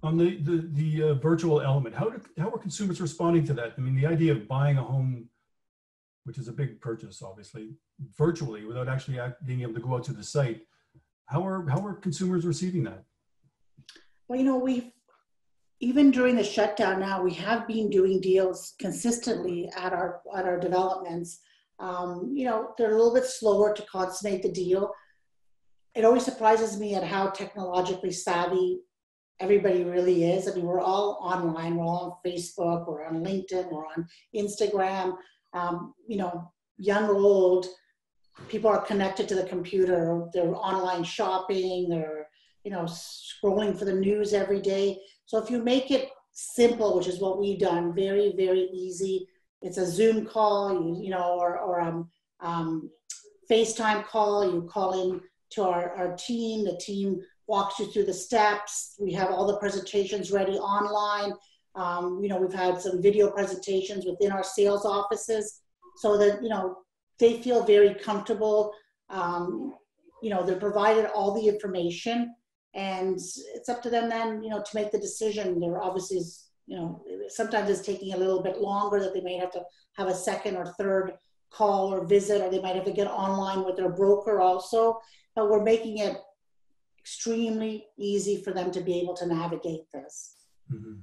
On the virtual element, how are consumers responding to that? I mean, the idea of buying a home, which is a big purchase, obviously, virtually without actually being able to go out to the site. How are consumers receiving that? Well, we've even during the shutdown now, we have been doing deals consistently at our developments. They're a little bit slower to consummate the deal. It always surprises me at how technologically savvy everybody really is. I mean, we're all online, we're all on Facebook, we're on LinkedIn, we're on Instagram. Young or old, people are connected to the computer. They're online shopping. They're scrolling for the news every day. So if you make it simple, which is what we've done, very, very easy. It's a Zoom call, or FaceTime call. You call in to our team. The team walks you through the steps. We have all the presentations ready online. We've had some video presentations within our sales offices so that, they feel very comfortable. They're provided all the information, and it's up to them then, to make the decision. They're obviously, sometimes it's taking a little bit longer, that they may have to have a second or third call or visit, or they might have to get online with their broker also. But we're making it extremely easy for them to be able to navigate this. Mm-hmm.